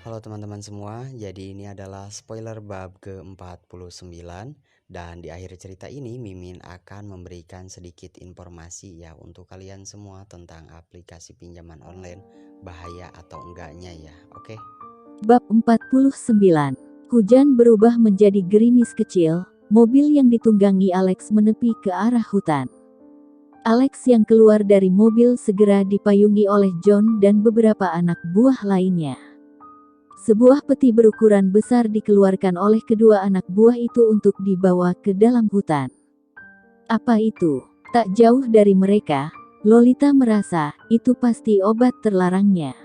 Halo teman-teman semua, jadi ini adalah spoiler bab ke-49 dan di akhir cerita ini Mimin akan memberikan sedikit informasi ya untuk kalian semua tentang aplikasi pinjaman online, bahaya atau enggaknya ya, oke? Bab 49. Hujan berubah menjadi gerimis kecil, mobil yang ditunggangi Alex menepi ke arah hutan. Alex yang keluar dari mobil segera dipayungi oleh John dan beberapa anak buah lainnya. Sebuah peti berukuran besar dikeluarkan oleh kedua anak buah itu untuk dibawa ke dalam hutan. Apa itu? Tak jauh dari mereka, Lolita merasa itu pasti obat terlarangnya.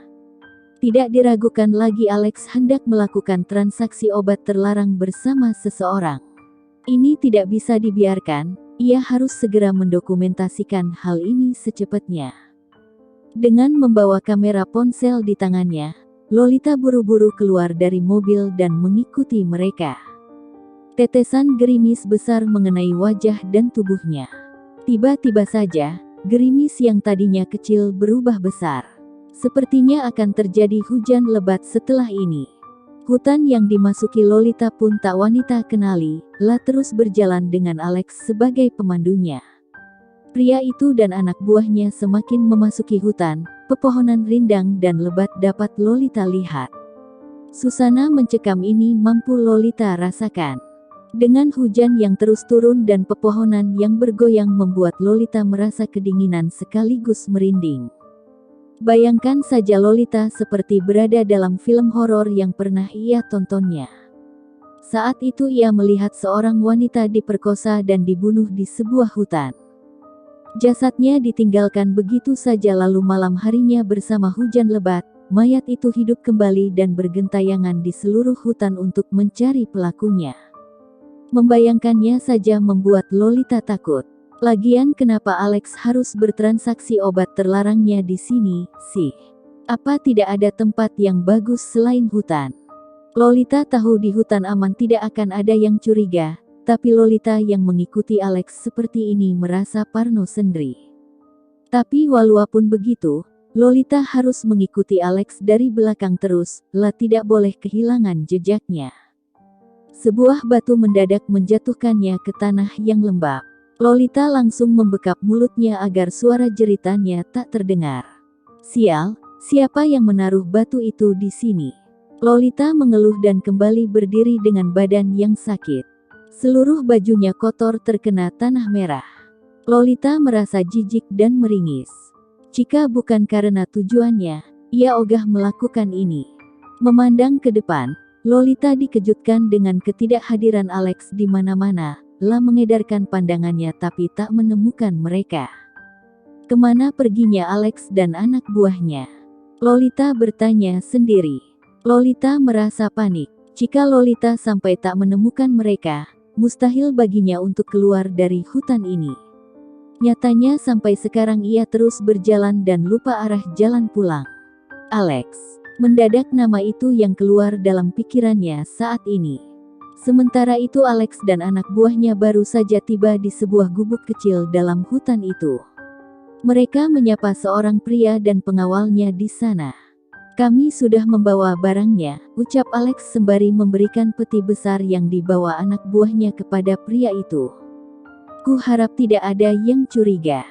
Tidak diragukan lagi Alex hendak melakukan transaksi obat terlarang bersama seseorang. Ini tidak bisa dibiarkan, ia harus segera mendokumentasikan hal ini secepatnya. Dengan membawa kamera ponsel di tangannya, Lolita buru-buru keluar dari mobil dan mengikuti mereka. Tetesan gerimis besar mengenai wajah dan tubuhnya. Tiba-tiba saja, gerimis yang tadinya kecil berubah besar. Sepertinya akan terjadi hujan lebat setelah ini. Hutan yang dimasuki Lolita pun tak wanita kenali, terus berjalan dengan Alex sebagai pemandunya. Pria itu dan anak buahnya semakin memasuki hutan, pepohonan rindang dan lebat dapat Lolita lihat. Suasana mencekam ini mampu Lolita rasakan. Dengan hujan yang terus turun dan pepohonan yang bergoyang membuat Lolita merasa kedinginan sekaligus merinding. Bayangkan saja Lolita seperti berada dalam film horor yang pernah ia tontonnya. Saat itu ia melihat seorang wanita diperkosa dan dibunuh di sebuah hutan. Jasadnya ditinggalkan begitu saja lalu malam harinya bersama hujan lebat, mayat itu hidup kembali dan bergentayangan di seluruh hutan untuk mencari pelakunya. Membayangkannya saja membuat Lolita takut. Lagian kenapa Alex harus bertransaksi obat terlarangnya di sini, sih? Apa tidak ada tempat yang bagus selain hutan? Lolita tahu di hutan aman tidak akan ada yang curiga, tapi Lolita yang mengikuti Alex seperti ini merasa parno sendiri. Tapi walaupun begitu, Lolita harus mengikuti Alex dari belakang terus, tidak boleh kehilangan jejaknya. Sebuah batu mendadak menjatuhkannya ke tanah yang lembab. Lolita langsung membekap mulutnya agar suara jeritannya tak terdengar. Sial, siapa yang menaruh batu itu di sini? Lolita mengeluh dan kembali berdiri dengan badan yang sakit. Seluruh bajunya kotor terkena tanah merah. Lolita merasa jijik dan meringis. Jika bukan karena tujuannya, ia ogah melakukan ini. Memandang ke depan, Lolita dikejutkan dengan ketidakhadiran Alex di mana-mana. Mengedarkan pandangannya tapi tak menemukan mereka. Kemana perginya Alex dan anak buahnya? Lolita bertanya sendiri. Lolita merasa panik. Jika Lolita sampai tak menemukan mereka, mustahil baginya untuk keluar dari hutan ini. Nyatanya sampai sekarang ia terus berjalan dan lupa arah jalan pulang. Alex. Mendadak nama itu yang keluar dalam pikirannya saat ini. Sementara itu Alex dan anak buahnya baru saja tiba di sebuah gubuk kecil dalam hutan itu. Mereka menyapa seorang pria dan pengawalnya di sana. Kami sudah membawa barangnya, ucap Alex sembari memberikan peti besar yang dibawa anak buahnya kepada pria itu. Ku harap tidak ada yang curiga.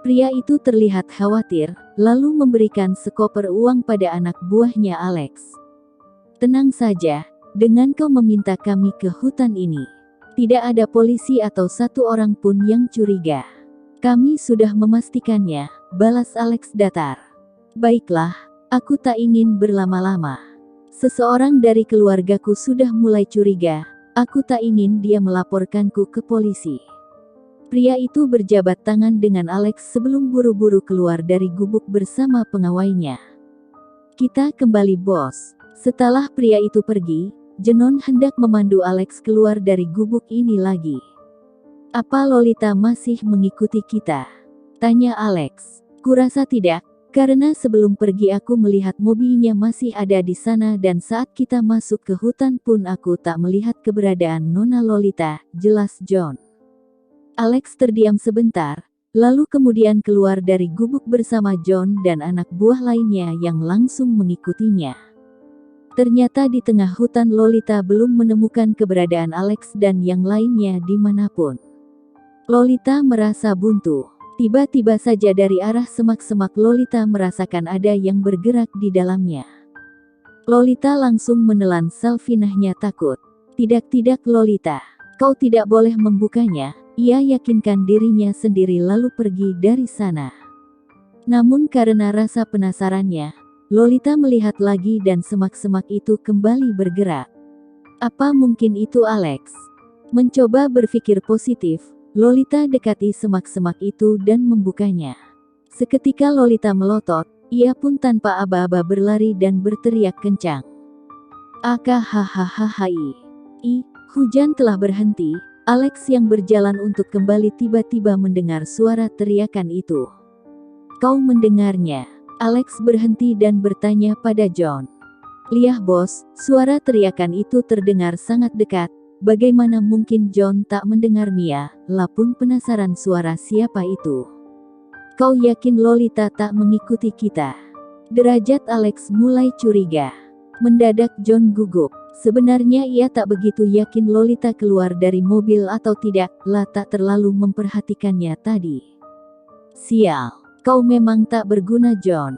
Pria itu terlihat khawatir, lalu memberikan sekoper uang pada anak buahnya Alex. Tenang saja. Dengan kau meminta kami ke hutan ini, tidak ada polisi atau satu orang pun yang curiga. Kami sudah memastikannya, balas Alex datar. Baiklah, aku tak ingin berlama-lama. Seseorang dari keluargaku sudah mulai curiga, aku tak ingin dia melaporkanku ke polisi. Pria itu berjabat tangan dengan Alex sebelum buru-buru keluar dari gubuk bersama pengawainya. Kita kembali bos. Setelah pria itu pergi, Jenon hendak memandu Alex keluar dari gubuk ini lagi. Apa Lolita masih mengikuti kita? Tanya Alex. Kurasa tidak, karena sebelum pergi aku melihat mobilnya masih ada di sana dan saat kita masuk ke hutan pun aku tak melihat keberadaan Nona Lolita, jelas John. Alex terdiam sebentar, lalu kemudian keluar dari gubuk bersama John dan anak buah lainnya yang langsung mengikutinya. Ternyata di tengah hutan Lolita belum menemukan keberadaan Alex dan yang lainnya dimanapun. Lolita merasa buntu. Tiba-tiba saja dari arah semak-semak Lolita merasakan ada yang bergerak di dalamnya. Lolita langsung menelan Selvinahnya takut. Tidak Lolita, kau tidak boleh membukanya. Ia yakinkan dirinya sendiri lalu pergi dari sana. Namun karena rasa penasarannya, Lolita melihat lagi dan semak-semak itu kembali bergerak. Apa mungkin itu Alex? Mencoba berpikir positif, Lolita dekati semak-semak itu dan membukanya. Seketika Lolita melotot, ia pun tanpa aba-aba berlari dan berteriak kencang. Akahahahahai. Hujan telah berhenti. Alex yang berjalan untuk kembali tiba-tiba mendengar suara teriakan itu. Kau mendengarnya? Alex berhenti dan bertanya pada John. Lihat bos, suara teriakan itu terdengar sangat dekat. Bagaimana mungkin John tak mendengar Mia? Lah pun penasaran suara siapa itu. Kau yakin Lolita tak mengikuti kita? Derajat Alex mulai curiga. Mendadak John gugup. Sebenarnya ia tak begitu yakin Lolita keluar dari mobil atau tidak, lah tak terlalu memperhatikannya tadi. Sial. Kau memang tak berguna John.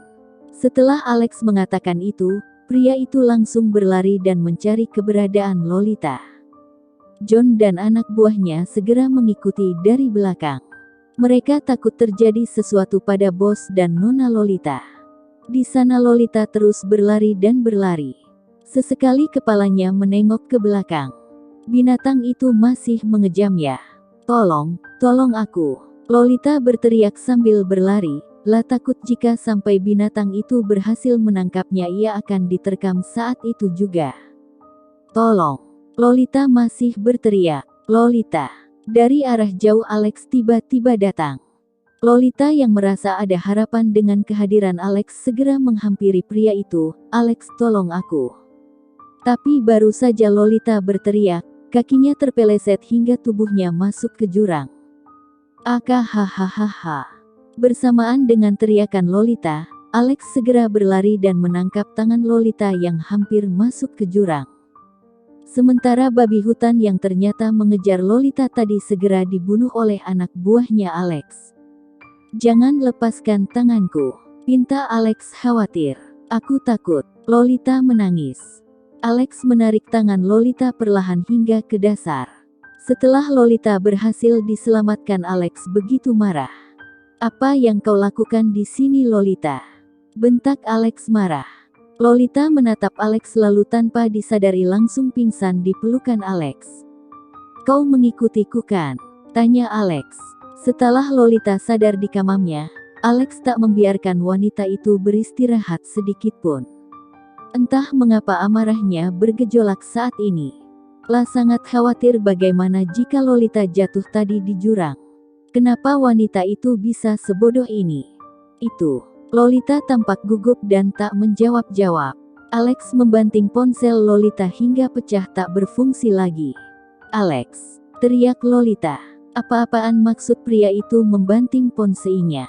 Setelah Alex mengatakan itu, pria itu langsung berlari dan mencari keberadaan Lolita. John dan anak buahnya segera mengikuti dari belakang. Mereka takut terjadi sesuatu pada bos dan Nona Lolita. Di sana Lolita terus berlari dan berlari. Sesekali kepalanya menengok ke belakang. Binatang itu masih mengejamnya. Tolong aku. Lolita berteriak sambil berlari, lah takut jika sampai binatang itu berhasil menangkapnya ia akan diterkam saat itu juga. Tolong! Lolita masih berteriak, Lolita! Dari arah jauh Alex tiba-tiba datang. Lolita yang merasa ada harapan dengan kehadiran Alex segera menghampiri pria itu, Alex tolong aku. Tapi baru saja Lolita berteriak, kakinya terpeleset hingga tubuhnya masuk ke jurang. Akahahahaha. Bersamaan dengan teriakan Lolita, Alex segera berlari dan menangkap tangan Lolita yang hampir masuk ke jurang. Sementara babi hutan yang ternyata mengejar Lolita tadi segera dibunuh oleh anak buahnya Alex. Jangan lepaskan tanganku, pinta Alex khawatir. Aku takut, Lolita menangis. Alex menarik tangan Lolita perlahan hingga ke dasar. Setelah Lolita berhasil diselamatkan Alex begitu marah. Apa yang kau lakukan di sini Lolita? Bentak Alex marah. Lolita menatap Alex lalu tanpa disadari langsung pingsan di pelukan Alex. Kau mengikutiku kan? Tanya Alex. Setelah Lolita sadar di kamarnya, Alex tak membiarkan wanita itu beristirahat sedikitpun. Entah mengapa amarahnya bergejolak saat ini. Lah sangat khawatir bagaimana jika Lolita jatuh tadi di jurang. Kenapa wanita itu bisa sebodoh ini? Itu. Lolita tampak gugup dan tak menjawab-jawab. Alex membanting ponsel Lolita hingga pecah tak berfungsi lagi. Alex, teriak Lolita. Apa-apaan maksud pria itu membanting ponselnya?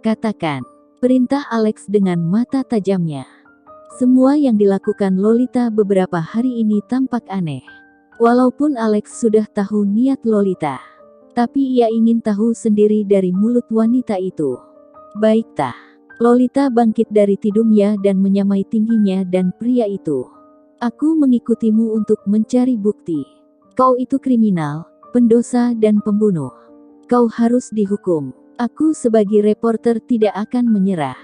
Katakan, perintah Alex dengan mata tajamnya. Semua yang dilakukan Lolita beberapa hari ini tampak aneh. Walaupun Alex sudah tahu niat Lolita, tapi ia ingin tahu sendiri dari mulut wanita itu. Baik tah. Lolita bangkit dari tidurnya dan menyamai tingginya dan pria itu. Aku mengikutimu untuk mencari bukti. Kau itu kriminal, pendosa dan pembunuh. Kau harus dihukum. Aku sebagai reporter tidak akan menyerah.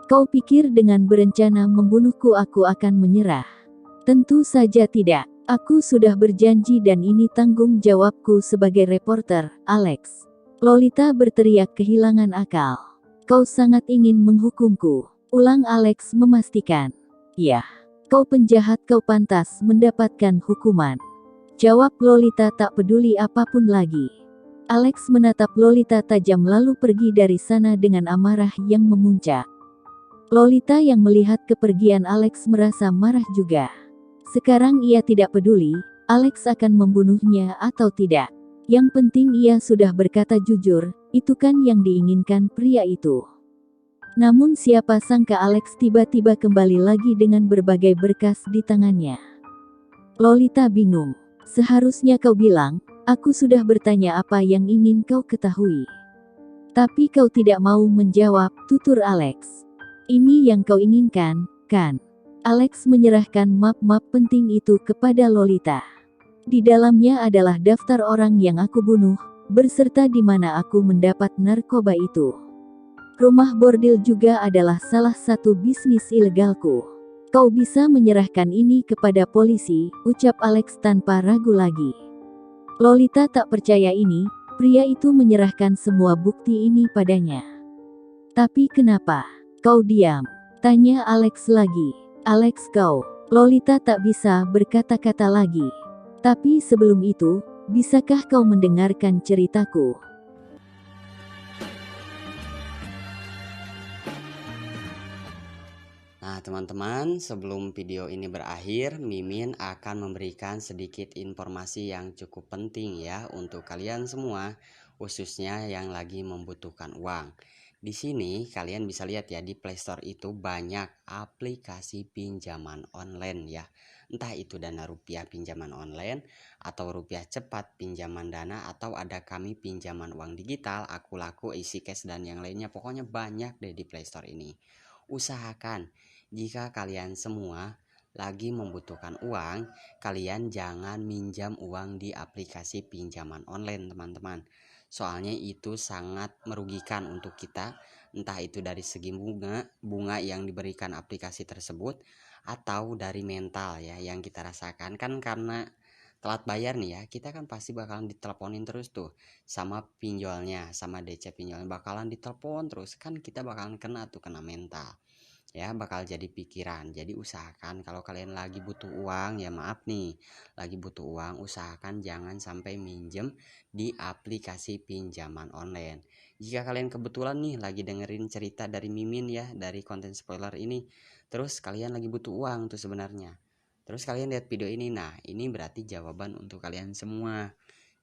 Kau pikir dengan berencana membunuhku aku akan menyerah? Tentu saja tidak. Aku sudah berjanji dan ini tanggung jawabku sebagai reporter, Alex. Lolita berteriak kehilangan akal. Kau sangat ingin menghukumku, ulang Alex memastikan. Ya, kau penjahat kau pantas mendapatkan hukuman. Jawab Lolita tak peduli apapun lagi. Alex menatap Lolita tajam lalu pergi dari sana dengan amarah yang memuncak. Lolita yang melihat kepergian Alex merasa marah juga. Sekarang ia tidak peduli, Alex akan membunuhnya atau tidak. Yang penting ia sudah berkata jujur, itu kan yang diinginkan pria itu. Namun siapa sangka Alex tiba-tiba kembali lagi dengan berbagai berkas di tangannya. Lolita bingung. Seharusnya kau bilang, aku sudah bertanya apa yang ingin kau ketahui. Tapi kau tidak mau menjawab, tutur Alex. Ini yang kau inginkan, kan? Alex menyerahkan map-map penting itu kepada Lolita. Di dalamnya adalah daftar orang yang aku bunuh, berserta di mana aku mendapat narkoba itu. Rumah bordil juga adalah salah satu bisnis ilegalku. Kau bisa menyerahkan ini kepada polisi, ucap Alex tanpa ragu lagi. Lolita tak percaya ini, pria itu menyerahkan semua bukti ini padanya. Tapi kenapa? Kau diam? Tanya Alex lagi. Alex kau. Lolita tak bisa berkata-kata lagi. Tapi sebelum itu, bisakah kau mendengarkan ceritaku? Nah, teman-teman, sebelum video ini berakhir, Mimin akan memberikan sedikit informasi yang cukup penting ya untuk kalian semua, khususnya yang lagi membutuhkan uang. Di sini kalian bisa lihat ya, di Play Store itu banyak aplikasi pinjaman online ya. Entah itu Dana Rupiah pinjaman online, atau Rupiah Cepat pinjaman dana, atau ada Kami pinjaman uang digital, Aku Laku, Easy Cash, dan yang lainnya. Pokoknya banyak deh di Play Store ini. Usahakan jika kalian semua lagi membutuhkan uang, kalian jangan minjam uang di aplikasi pinjaman online, teman-teman. Soalnya itu sangat merugikan untuk kita, entah itu dari segi bunga yang diberikan aplikasi tersebut, atau dari mental ya yang kita rasakan. Kan karena telat bayar nih ya, kita kan pasti bakalan diteleponin terus tuh sama pinjolnya, sama DC pinjolnya bakalan ditelepon terus, kan kita bakalan kena mental ya, bakal jadi pikiran. Jadi usahakan kalau kalian lagi butuh uang, ya maaf nih, lagi butuh uang, usahakan jangan sampai minjem di aplikasi pinjaman online. Jika kalian kebetulan nih lagi dengerin cerita dari Mimin ya, dari konten spoiler ini, terus kalian lagi butuh uang tuh sebenarnya, terus kalian lihat video ini, nah ini berarti jawaban untuk kalian semua.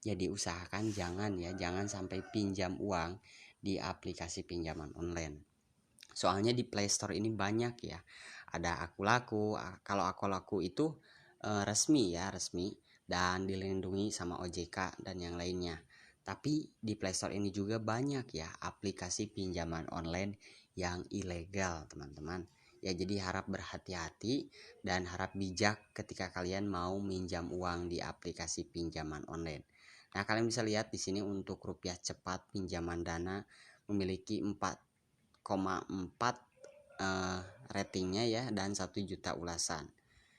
Jadi usahakan jangan sampai pinjam uang di aplikasi pinjaman online. Soalnya di Play Store ini banyak ya. Ada Aku Laku. Kalau Aku Laku itu resmi ya, resmi dan dilindungi sama OJK dan yang lainnya. Tapi di Play Store ini juga banyak ya aplikasi pinjaman online yang ilegal, teman-teman. Ya, jadi harap berhati-hati dan harap bijak ketika kalian mau minjam uang di aplikasi pinjaman online. Nah, kalian bisa lihat di sini untuk Rupiah Cepat pinjaman dana memiliki 4,4 ratingnya ya, dan 1 juta ulasan.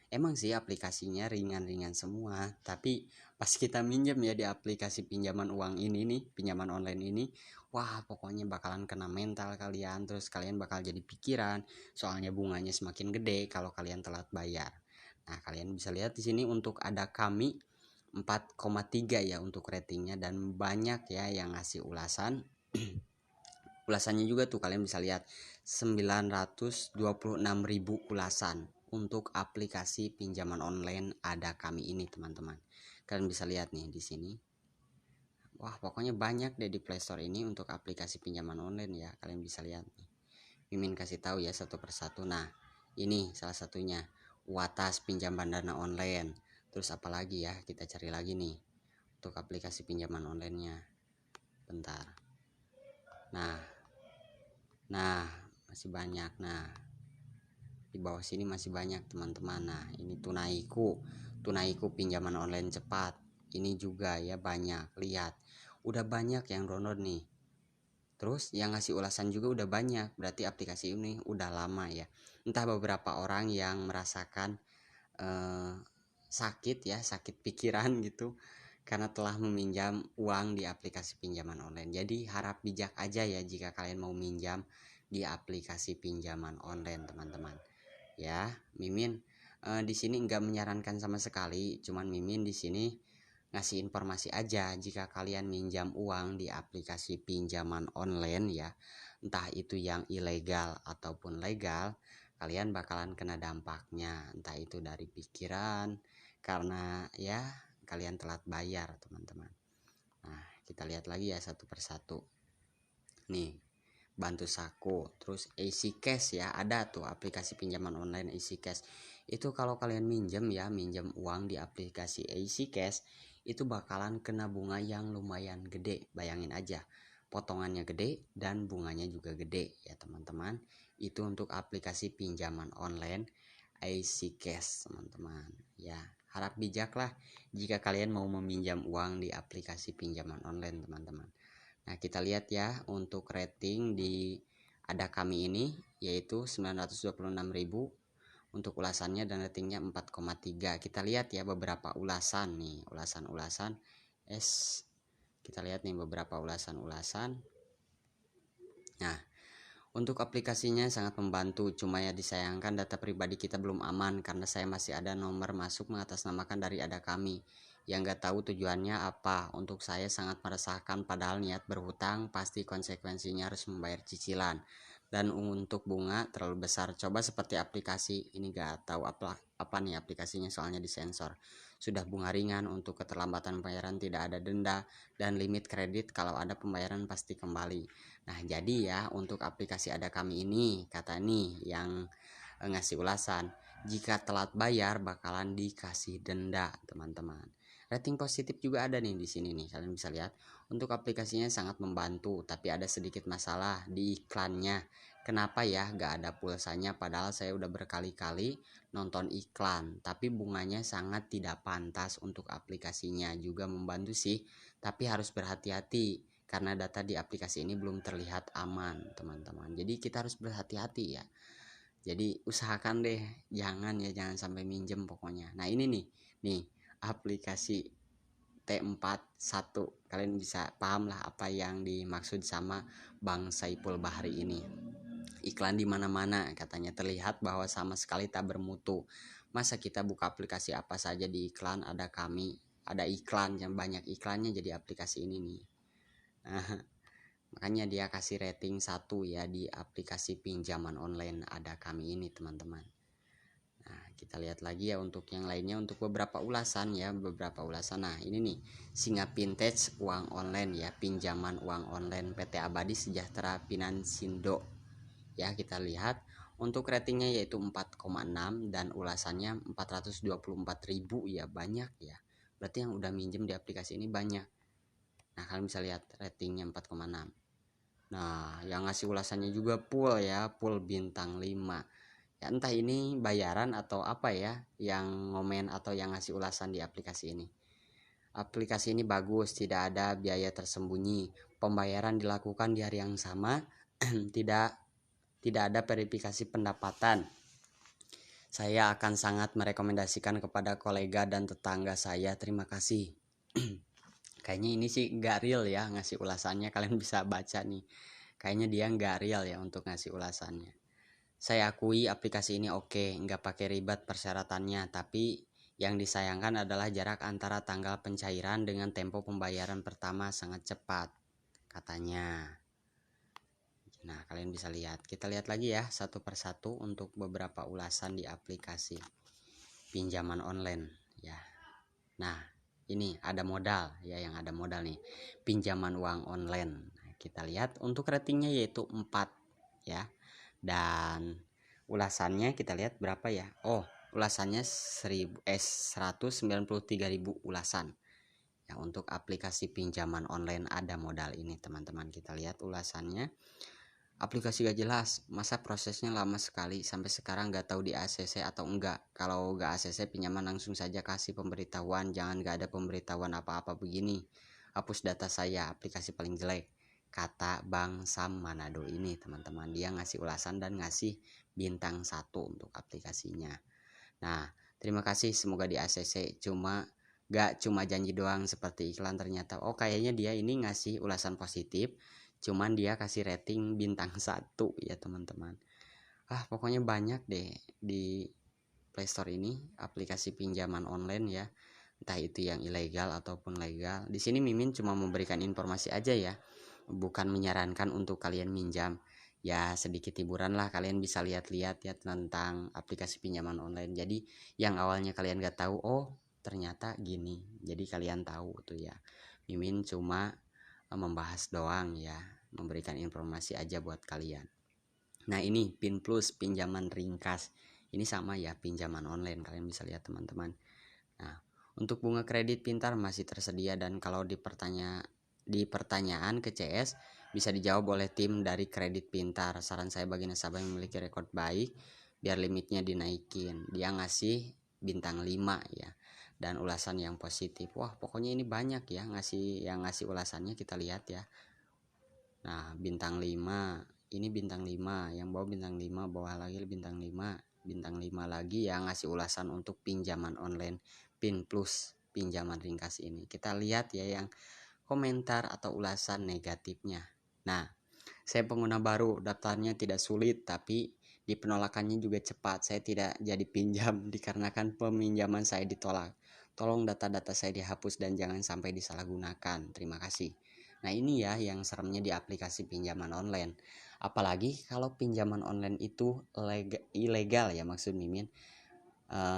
Emang sih aplikasinya ringan-ringan semua, tapi pas kita minjem ya di aplikasi pinjaman uang ini nih, pinjaman online ini, wah pokoknya bakalan kena mental kalian, terus kalian bakal jadi pikiran, soalnya bunganya semakin gede kalau kalian telat bayar. Nah, kalian bisa lihat di sini untuk ada Kami 4,3 ya untuk ratingnya, dan banyak ya yang ngasih ulasan. Ulasannya juga tuh kalian bisa lihat 926.000 ulasan untuk aplikasi pinjaman online ada Kami ini, teman-teman. Kalian bisa lihat nih di sini. Wah, pokoknya banyak deh di Play Store ini untuk aplikasi pinjaman online ya. Kalian bisa lihat nih. Mimin kasih tahu ya satu persatu. Nah, ini salah satunya. Watas pinjaman dana online. Terus apalagi ya? Kita cari lagi nih untuk aplikasi pinjaman online-nya. Bentar. Nah, masih banyak. Nah, di bawah sini masih banyak, teman-teman. Nah, ini Tunaiku pinjaman online cepat. Ini juga ya banyak. Lihat, udah banyak yang download nih. Terus yang ngasih ulasan juga udah banyak. Berarti aplikasi ini udah lama ya. Entah beberapa orang yang merasakan eh, sakit ya, sakit pikiran gitu, karena telah meminjam uang di aplikasi pinjaman online. Jadi harap bijak aja ya jika kalian mau minjam di aplikasi pinjaman online, teman-teman. Ya, Mimin di sini nggak menyarankan sama sekali, cuman Mimin di sini ngasih informasi aja. Jika kalian minjam uang di aplikasi pinjaman online ya, entah itu yang ilegal ataupun legal, kalian bakalan kena dampaknya, entah itu dari pikiran karena ya kalian telat bayar, teman-teman. Nah, kita lihat lagi ya satu persatu nih. Bantu Saku, terus Easy Cash ya, ada tuh aplikasi pinjaman online Easy Cash. Itu kalau kalian minjem uang di aplikasi Easy Cash, itu bakalan kena bunga yang lumayan gede. Bayangin aja, potongannya gede dan bunganya juga gede ya teman-teman. Itu untuk aplikasi pinjaman online Easy Cash teman-teman ya. Harap bijaklah jika kalian mau meminjam uang di aplikasi pinjaman online teman-teman. Nah, kita lihat ya untuk rating di ada kami ini yaitu 926.000 untuk ulasannya dan ratingnya 4,3. Kita lihat ya beberapa ulasan nih, ulasan-ulasan es. Kita lihat nih beberapa ulasan-ulasan. Nah, untuk aplikasinya sangat membantu, cuma ya disayangkan data pribadi kita belum aman karena saya masih ada nomor masuk mengatasnamakan dari ada kami yang gak tahu tujuannya apa. Untuk saya sangat meresahkan, padahal niat berhutang pasti konsekuensinya harus membayar cicilan dan untuk bunga terlalu besar. Coba seperti aplikasi ini, gak tahu apa nih aplikasinya soalnya disensor. Sudah bunga ringan, untuk keterlambatan pembayaran tidak ada denda, dan limit kredit kalau ada pembayaran pasti kembali. Nah, jadi ya untuk aplikasi ada kami ini, kata nih yang ngasih ulasan, jika telat bayar bakalan dikasih denda, teman-teman. Rating positif juga ada nih di sini nih, kalian bisa lihat. Untuk aplikasinya sangat membantu, tapi ada sedikit masalah di iklannya. Kenapa ya gak ada pulsanya, padahal saya udah berkali-kali nonton iklan, tapi bunganya sangat tidak pantas. Untuk aplikasinya juga membantu sih, tapi harus berhati-hati karena data di aplikasi ini belum terlihat aman teman-teman. Jadi kita harus berhati-hati ya. Jadi usahakan deh jangan sampai minjem pokoknya. Nah, ini nih aplikasi T41, kalian bisa paham lah apa yang dimaksud sama Bang Saipul Bahri ini. Iklan di mana-mana katanya, terlihat bahwa sama sekali tak bermutu. Masa kita buka aplikasi apa saja di iklan ada kami, ada iklan yang banyak iklannya jadi aplikasi ini nih. Nah, makanya dia kasih rating 1 ya di aplikasi pinjaman online ada kami ini teman-teman. Nah, kita lihat lagi ya untuk yang lainnya, untuk beberapa ulasan ya, Nah, ini nih, Singa Vintage uang online ya, pinjaman uang online PT Abadi Sejahtera Finansindo. Ya, kita lihat untuk ratingnya yaitu 4,6 dan ulasannya 424.000 ya, banyak ya. Berarti yang udah minjem di aplikasi ini banyak. Nah, kalian bisa lihat ratingnya 4,6. Nah, yang ngasih ulasannya juga full ya, full bintang 5. Ya entah ini bayaran atau apa ya yang ngomen atau yang ngasih ulasan di aplikasi ini. Aplikasi ini bagus, tidak ada biaya tersembunyi. Pembayaran dilakukan di hari yang sama, tidak ada verifikasi pendapatan. Saya akan sangat merekomendasikan kepada kolega dan tetangga saya. Terima kasih. Kayaknya ini sih nggak real ya ngasih ulasannya, kalian bisa baca nih. Kayaknya dia nggak real ya untuk ngasih ulasannya. Saya akui aplikasi ini oke, nggak pakai ribet persyaratannya, tapi yang disayangkan adalah jarak antara tanggal pencairan dengan tempo pembayaran pertama sangat cepat, katanya. Nah, kalian bisa lihat. Kita lihat lagi ya satu persatu untuk beberapa ulasan di aplikasi pinjaman online ya. Nah, ini ada modal ya, yang ada modal nih. Pinjaman uang online. Nah, kita lihat untuk ratingnya yaitu 4 ya. Dan ulasannya kita lihat berapa ya. Oh, ulasannya 193.000 ulasan. Ya, untuk aplikasi pinjaman online ada modal ini teman-teman. Kita lihat ulasannya. Aplikasi gak jelas, masa prosesnya lama sekali, sampai sekarang gak tahu di ACC atau enggak. Kalau gak ACC pinjaman langsung saja kasih pemberitahuan, jangan gak ada pemberitahuan apa-apa begini. Hapus data saya, aplikasi paling jelek, kata Bang Sam Manado ini teman-teman. Dia ngasih ulasan dan ngasih bintang 1 untuk aplikasinya. Nah, terima kasih, semoga di ACC. Gak cuma janji doang seperti iklan ternyata. Oh, kayaknya dia ini ngasih ulasan positif, cuman dia kasih rating bintang 1 ya teman-teman. Pokoknya banyak deh di Playstore ini aplikasi pinjaman online ya, entah itu yang ilegal ataupun legal. Di sini Mimin cuma memberikan informasi aja ya, bukan menyarankan untuk kalian minjam. Ya sedikit hiburan lah, kalian bisa lihat-lihat ya tentang aplikasi pinjaman online. Jadi yang awalnya kalian gak tahu, oh ternyata gini, jadi kalian tahu tuh ya. Mimin cuma membahas doang ya. memberikan informasi aja buat kalian. Nah ini PIN Plus, pinjaman ringkas. Ini sama ya, pinjaman online, kalian bisa lihat teman-teman. Nah, untuk bunga kredit pintar masih tersedia, dan kalau di pertanyaan ke CS bisa dijawab oleh tim dari kredit pintar. Saran saya bagi nasabah yang memiliki rekod baik, biar limitnya dinaikin. Dia ngasih bintang 5 ya, dan ulasan yang positif. Wah pokoknya ini banyak ya ngasih ulasannya, kita lihat ya. Nah bintang 5, ini bintang 5, yang bawah bintang 5, bawah lagi bintang 5, bintang 5 lagi yang ngasih ulasan untuk pinjaman online PIN Plus, pinjaman ringkas ini. Kita lihat ya yang komentar atau ulasan negatifnya. Nah, saya pengguna baru, daftarnya tidak sulit, tapi di penolakannya juga cepat. Saya tidak jadi pinjam dikarenakan peminjaman saya ditolak. Tolong data-data saya dihapus dan jangan sampai disalahgunakan. Terima kasih. Nah ini ya yang seremnya di aplikasi pinjaman online. Apalagi kalau pinjaman online itu ilegal ya, maksud Mimin.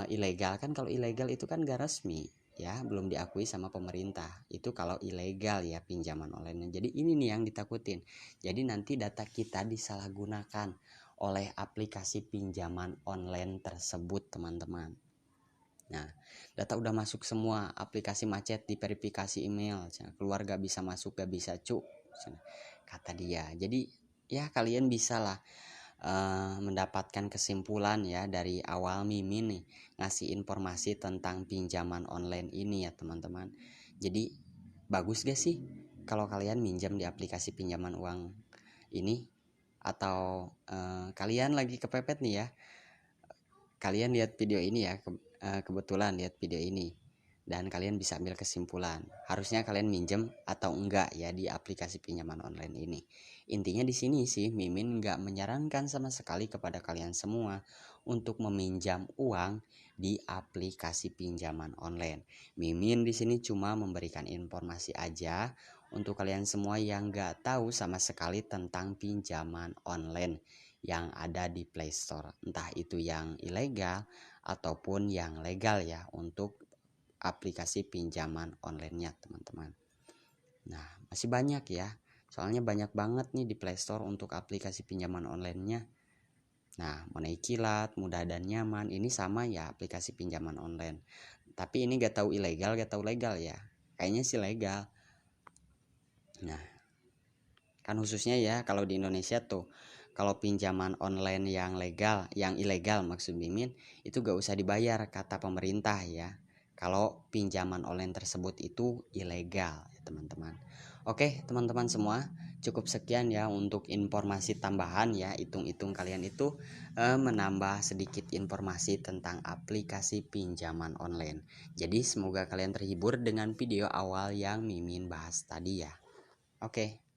Ilegal kan, kalau ilegal itu kan gak resmi ya, belum diakui sama pemerintah. Itu kalau ilegal ya pinjaman online. Jadi ini nih yang ditakutin. Jadi nanti data kita disalahgunakan oleh aplikasi pinjaman online tersebut teman-teman. Nah, data udah masuk semua, aplikasi macet di verifikasi email, keluar gak bisa masuk, gak bisa cuk, kata dia. Jadi ya kalian bisa lah mendapatkan kesimpulan ya dari awal Mimin nih ngasih informasi tentang pinjaman online ini ya teman-teman. Jadi bagus gak sih kalau kalian minjam di aplikasi pinjaman uang ini, atau kalian lagi kepepet nih ya, kalian lihat video ini ya, kebetulan lihat video ini dan kalian bisa ambil kesimpulan harusnya kalian minjem atau enggak ya di aplikasi pinjaman online ini. Intinya di sini sih Mimin enggak menyarankan sama sekali kepada kalian semua untuk meminjam uang di aplikasi pinjaman online. Mimin di sini cuma memberikan informasi aja untuk kalian semua yang enggak tahu sama sekali tentang pinjaman online yang ada di Play Store, entah itu yang ilegal ataupun yang legal ya untuk aplikasi pinjaman online-nya teman-teman. Nah masih banyak ya, soalnya banyak banget nih di Play Store untuk aplikasi pinjaman online-nya. Nah Money Kilat, mudah dan nyaman, ini sama ya aplikasi pinjaman online. Tapi ini gak tahu ilegal gak tahu legal ya, kayaknya sih legal. Nah kan khususnya ya kalau di Indonesia tuh, kalau pinjaman online yang legal, yang ilegal maksud Mimin, itu gak usah dibayar kata pemerintah ya, kalau pinjaman online tersebut itu ilegal ya teman-teman. Oke teman-teman semua, cukup sekian ya untuk informasi tambahan ya, hitung-hitung kalian itu menambah sedikit informasi tentang aplikasi pinjaman online. Jadi semoga kalian terhibur dengan video awal yang Mimin bahas tadi ya. Oke.